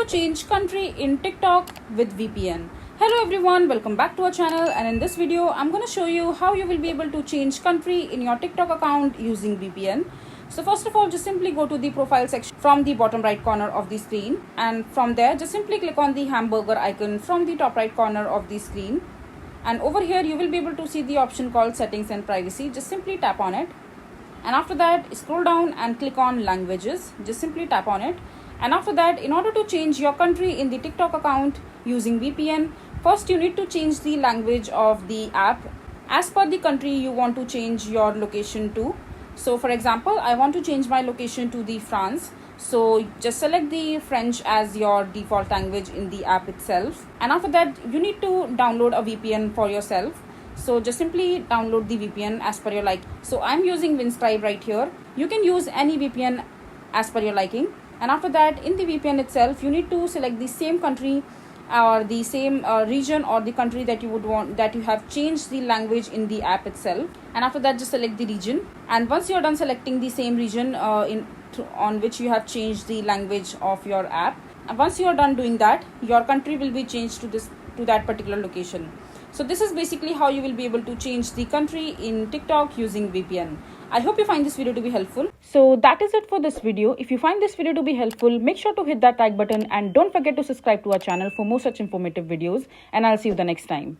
change country in TikTok with VPN. Hello everyone, welcome back to our channel, and in this video I'm going to show you how you will be able to change country in your TikTok account using VPN. So first of all, just simply go to the profile section from the bottom right corner of the screen, and from there just simply click on the hamburger icon from the top right corner of the screen, and over here you will be able to see the option called settings and privacy. Just simply tap on it, and after that scroll down and click on languages. Just simply tap on it, and after that, in order to change your country in the TikTok account using VPN, first you need to change the language of the app as per the country you want to change your location to. So for example, I want to change my location to the France. So just select the French as your default language in the app itself, and after that you need to download a VPN for yourself. So just simply download the VPN as per your like. So I'm using Winstripe right here. You can use any VPN as per your liking. And after that, in the VPN itself, you need to select the same country or the same region or the country that you would want, that you have changed the language in the app itself. And after that, just select the region. And once you're done selecting the same region on which you have changed the language of your app, and once you are done doing that, your country will be changed to that particular location. So this is basically how you will be able to change the country in TikTok using VPN. I hope you find this video to be helpful. So that is it for this video. If you find this video to be helpful, make sure to hit that like button and don't forget to subscribe to our channel for more such informative videos, and I'll see you the next time.